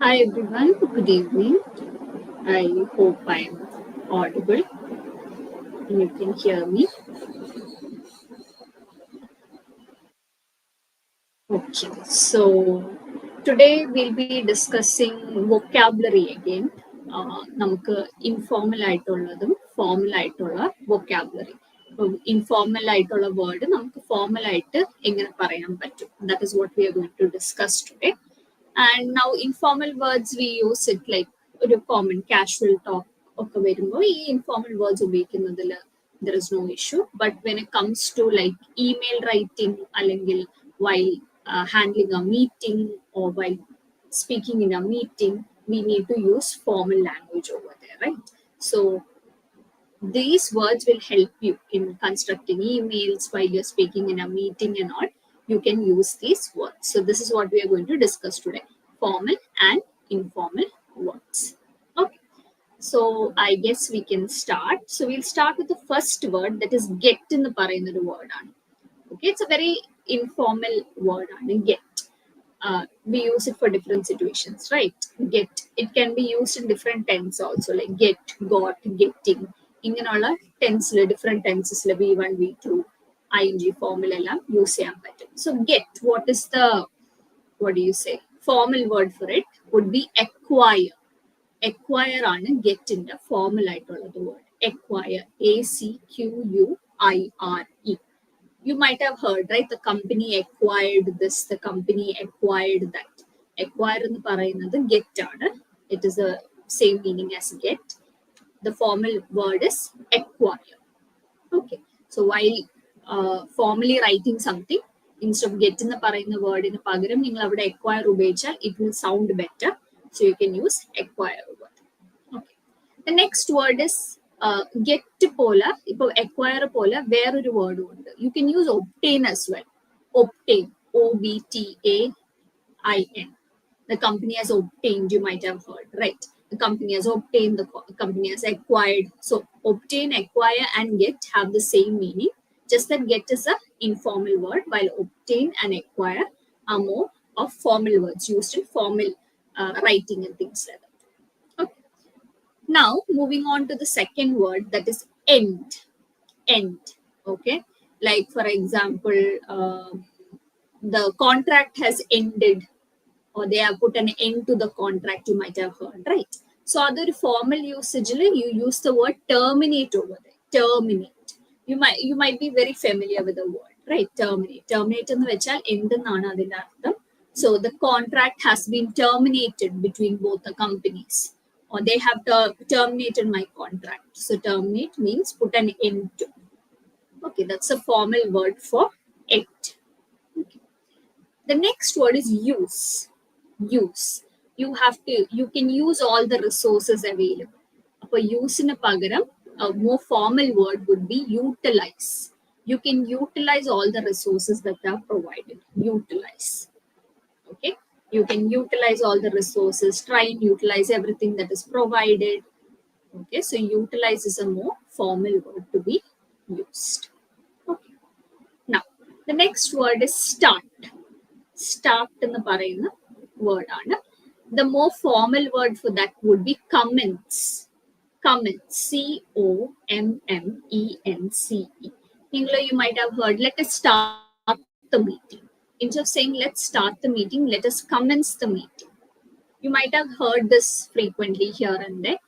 Hi everyone, good evening. I hope I'm audible and you can hear me. Okay, so today we'll be discussing vocabulary again. നമുക്ക് informal ആയിട്ടുള്ളതും formal ആയിട്ടുള്ള vocabulary. Informal ആയിട്ടുള്ള word നമുക്ക് formal ആയിട്ട് എങ്ങനെ പറയാൻ പറ്റും. That is what we are going to discuss today. And now informal words we use it like ഒരു കോമൺ കാഷ്വൽ ടോക്ക് ഒക്കെ വരുമ്പോൾ ഈ ഇൻഫോർമൽ വേർഡ്സ് ഉപയോഗിക്കുന്നതിൽ there is no issue. But when it comes to like email writing, അല്ലെങ്കിൽ while handling a meeting or while speaking in a meeting, we need to use formal language over there, right? So these words will help you in constructing emails while you're speaking in a meeting and all. You can use these words. So this is what we are going to discuss today: formal and informal words. Okay. So I guess we can start. So we'll start with the first word, that is get in the പറയുന്നൊരു word ആണ്. Okay, it's a very informal word ആണ് get. We use it for different situations, right? Get. It can be used in different tense also, like get, got, getting. ഇങ്ങനെയുള്ള ടെൻസിൽ different ടെൻസസിൽ V1, V2, ING ഫോമിൽ എല്ലാം use ചെയ്യാൻ പറ്റും. So get, what do you say? Formal word for it would be acquire. Acquire ആണ് ഗെറ്റിന്റെ formal ആയിട്ടുള്ളത് word. Acquire, ACQUIRE. You might have heard, right? The company acquired this, the company acquired that. Acquire എന്ന് പറയുന്നത് get ആണ്. It is the same meaning as get. The formal word is acquire. Okay. So while formally writing something, instead of get എന്ന് പറയുന്ന വേർഡിന് പകരം നിങ്ങൾ അവിടെ acquire ഉപയോഗിച്ചാൽ it will sound better. So you can use acquire word. Okay. The next word is get പോലെ ഇപ്പോൾ acquire പോലെ വേറൊരു വേർഡും ഉണ്ട്. You can use obtain as well. Obtain, OBTAIN. The company has obtained, you might have heard, right? The company has obtained, the company has acquired. So obtain, acquire and get have the same meaning. Just that get is a informal word, while obtain and acquire are more of formal words used in formal writing and things like that. Okay. Now moving on to the second word, that is end. End. Okay. Like for example, the contract has ended, or they have put an end to the contract, you might have heard, right? So other formal usage, you use the word terminate over there. Terminate. You might be very familiar with the word, right? Terminate. Terminate എന്ന് വെച്ചാൽ എന്തെന്നാണ് അതിന്റെ അർത്ഥം. So the contract has been terminated between both the companies, or they have terminated my contract. So terminate means put an end to. Okay, that's a formal word for it. Okay. The next word is use. Use. You can use all the resources available. For use in a pagaram, a more formal word would be utilize. You can utilize all the resources that are provided. Utilize. Okay. You can utilize all the resources, try and utilize everything that is provided. Okay. So utilize is a more formal word to be used. Okay. Now, the next word is start. Start in the പറയുന്ന word ആണ്. The more formal word for that would be commence. Commence. COMMENCE. You might have heard, let us start the meeting. Instead of saying let's start the meeting, let us commence the meeting. You might have heard this frequently here and there.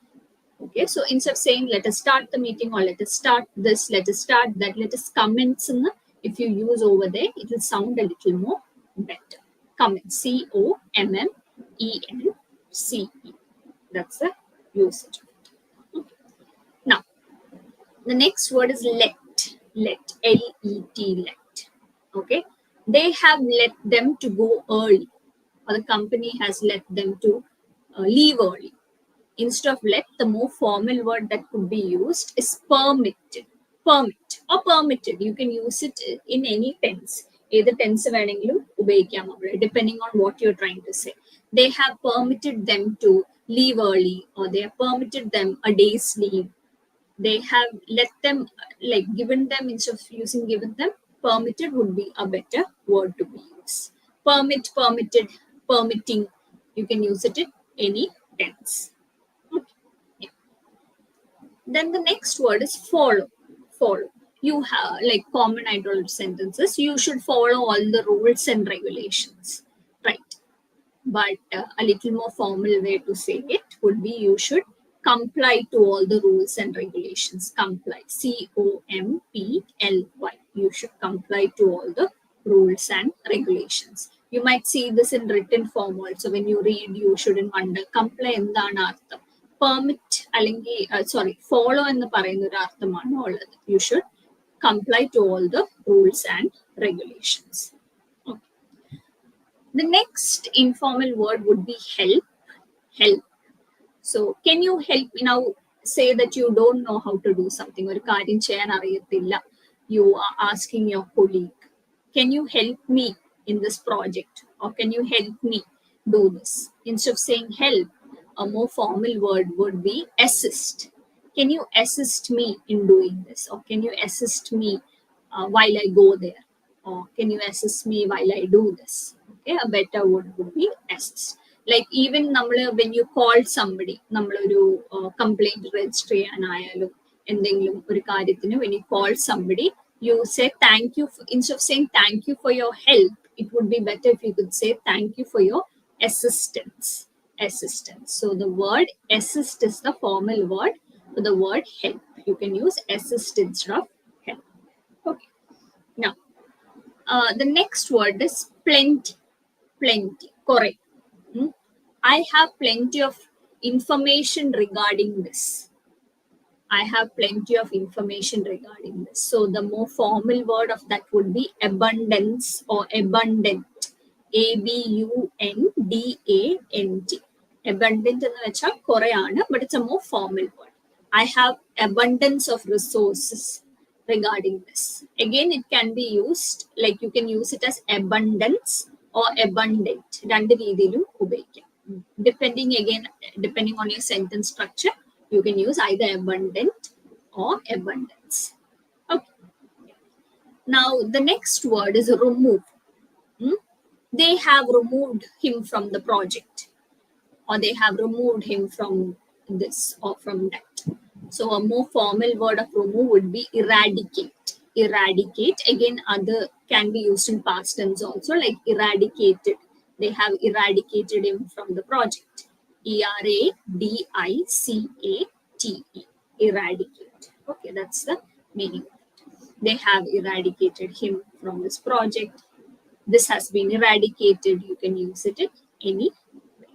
Okay, so instead of saying let us start the meeting, or let us start this, let us start that, let us commence. If you use over there, it will sound a little more better. Commence. COMMENCE. That's the usage. Okay. Now, the next word is let. Let. LET. Let. Okay. They have let them to go early, or the company has let them to leave early. Instead of let, the more formal word that could be used is permitted. Permit or permitted. You can use it in any tense. Either tense depending on what you're trying to say. They have permitted them to leave early, or they have permitted them a day's leave. They have let them, like given them, instead of using given them, permitted would be a better word to be used. Permit, permitted, permitting. You can use it in any tense. Okay. Yeah. Then the next word is follow. Follow. You have like common idle sentences. You should follow all the rules and regulations, right? But a little more formal way to say it would be you should comply to all the rules and regulations. Comply. COMPLY. You should comply to all the rules and regulations. You might see this in written form also. When you read, you shouldn't wonder comply എന്താണ് അർത്ഥം. Permit അല്ലെങ്കിൽ follow എന്ന് പറയുന്ന ഒരു അർത്ഥമാണ് ഉള്ളത്. You should comply to all the rules and regulations. Okay. The next informal word would be help. Help. So, can you help me now? Say that you don't know how to do something. ഒരു കാര്യം ചെയ്യാൻ അറിയത്തില്ല. You are asking your colleague, can you help me in this project? Or can you help me do this? Instead of saying help, a more formal word would be assist. Can you assist me in doing this? Or can you assist me while I go there? Or can you assist me while I do this? Okay, a better word would be assist. Like even when you call somebody, നമ്മളൊരു complaint register ചെയ്യാനായാലും എന്തെങ്കിലും ഒരു കാര്യത്തിന് when you call somebody, you say thank you. Instead of saying thank you for your help, it would be better if you could say thank you for your assistance. Assistance. So the word assist is the formal word for the word help. You can use assist instead of help. Okay. Now, the next word is plenty. Plenty. Correct. I have plenty of information regarding this. I have plenty of information regarding this. So the more formal word of that would be abundance or abundant. ABUNDANT. Abundant എന്ന് വെച്ചാൽ കുറെയാണ്, but it's a more formal word. I have abundance of resources regarding this. Again, it can be used, like you can use it as abundance or abundant. രണ്ട് രീതിയിലും ഉപയോഗിക്കാം. Depending on your sentence structure, you can use either abundant or abundance. Okay. Now, the next word is remove. They have removed him from the project, or they have removed him from this or from that. So, a more formal word of remove would be eradicate. Eradicate. Again, other can be used in past tense also, like eradicated. They have eradicated him from the project. ERADICATE. Eradicate. Okay, that's the meaning. They have eradicated him from this project. This has been eradicated. You can use it in any way.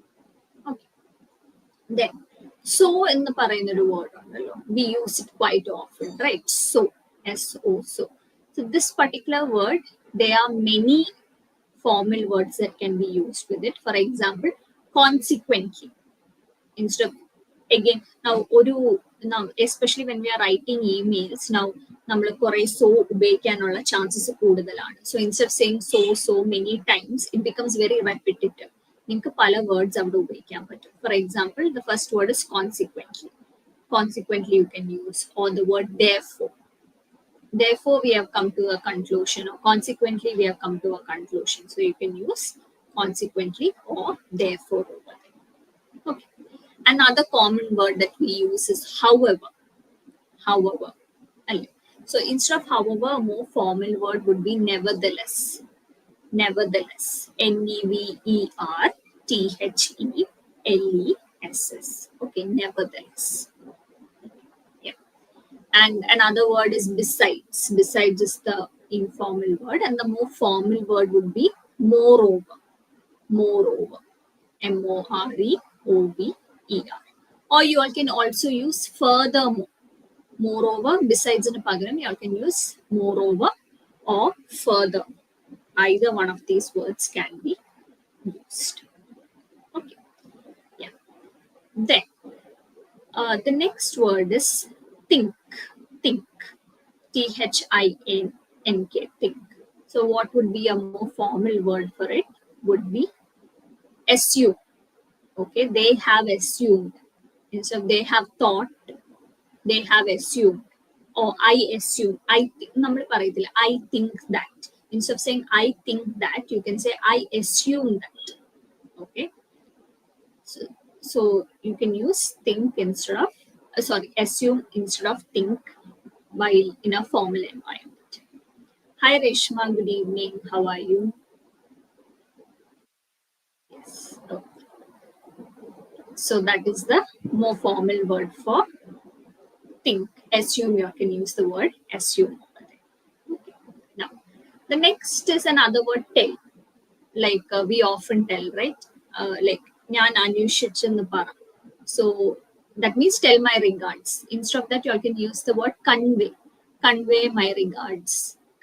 Okay. Then, so in the പറയുന്നൊരു word ഉണ്ടല്ലോ, we use it quite often, right? So, S-O, so. So this particular word, there are many formal words that can be used with it. For example, consequently. Instead of, again, now especially when we are writing emails, now നമ്മൾ കുറെ so ഉപയോഗിക്കാനുള്ള chances കൂടുതലാണ്. So instead of saying so many times, it becomes very repetitive. നിങ്ങൾക്ക് പല words അവിടെ ഉപയോഗിക്കാൻ പറ്റും. For example, the first word is consequently. Consequently, you can use, or the word therefore. Therefore, we have come to a conclusion, or consequently, we have come to a conclusion. So you can use consequently or therefore over there. Okay. Another common word that we use is however. However. So instead of however, a more formal word would be nevertheless. Nevertheless. NEVERTHELESS. Okay, nevertheless. And another word is besides. Besides is the informal word, and the more formal word would be moreover. Moreover. MOREOVER. Or you all can also use furthermore. Moreover, besides in a pagaram, you all can use moreover or further. Either one of these words can be used. Okay. Yeah. Then, the next word is think. Think. THINK. Think. So what would be a more formal word for it? Would be assume. Okay, they have assumed. Instead of they have thought, they have assumed. Or I assume. I think that. Instead of saying I think that, you can say I assume that. Okay. So So you can use think instead of, assume instead of think while in a formal environment. Hi Reshma, good evening. How are you? Yes. Okay. So that is the more formal word for think. Assume, you can use the word assume. Okay. Now, the next is another word tell. Like we often tell, right? Like ഞാൻ അന്വേഷിച്ചെന്ന് പറ. So that means tell my regards. Instead of that, you can use the word convey. Convey my regards.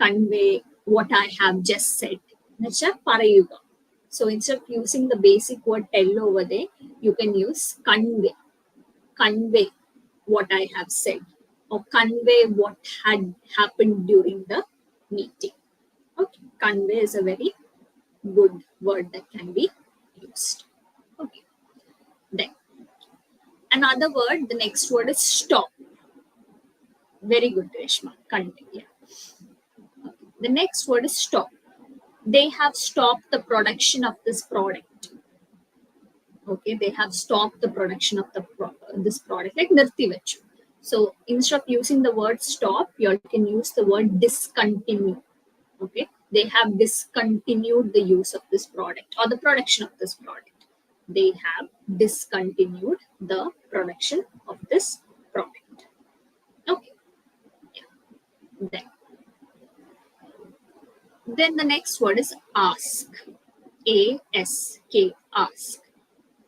Convey what I have just said. എന്നുവെച്ചാൽ പറയുക. So instead of using the basic word tell over there, you can use convey. Convey what I have said, or convey what had happened during the meeting. Okay, convey is a very good word that can be used. Okay, then another word, the next word is stop. Very good, Reshma. Convey. Yeah. The next word is stop. They have stopped the production of this product. Okay, they have stopped the production of this product, like nirti vechu. So instead of using the word stop, you can use the word discontinue. Okay, they have discontinued the use of this product or the production of this product. They have discontinued the production of this product. Okay, yeah. Then the next word is ask. A-S-K, ask.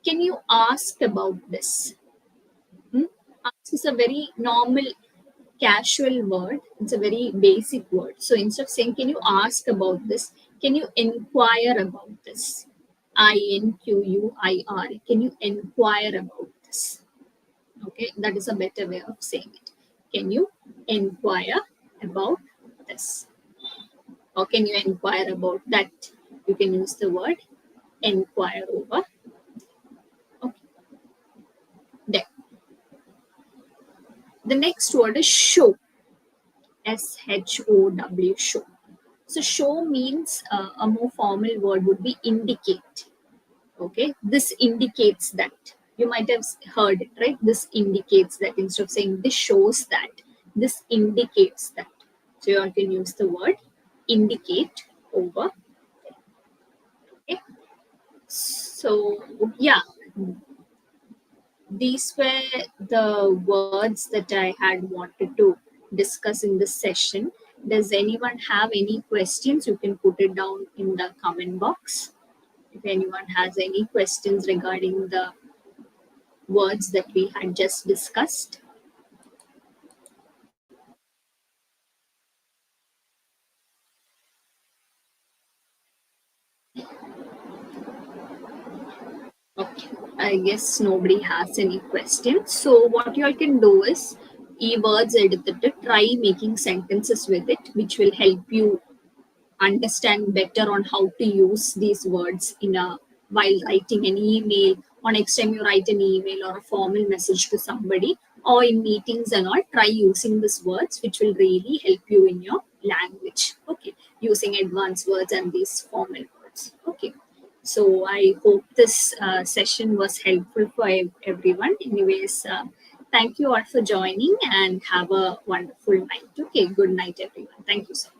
Can you ask about this? Ask is a very normal, casual word. It's a very basic word. So instead of saying, can you ask about this? Can you inquire about this? INQUIR. Can you inquire about this? Okay, that is a better way of saying it. Can you inquire about this? Or can you inquire about that? You can use the word inquire over. Okay, then the next word is show. SHOW, show. So show means a more formal word would be indicate. Okay, this indicates that. You might have heard it, right? This indicates that. Instead of saying this shows that, this indicates that. So you can use the word indicate over. Okay. So yeah, these were the words that I had wanted to discuss in this session. Does anyone have any questions? You can put it down in the comment box. If anyone has any questions regarding the words that we had just discussed. Okay, I guess nobody has any questions. So what you all can do is words edited, try making sentences with it, which will help you understand better on how to use these words in a while writing an email, or next time you write an email or a formal message to somebody, or in meetings and all, try using these words, which will really help you in your language. Okay, using advanced words and these formal words. Okay, so I hope this session was helpful for everyone. Anyways, thank you all for joining and have a wonderful night. Okay, good night everyone. Thank you so much.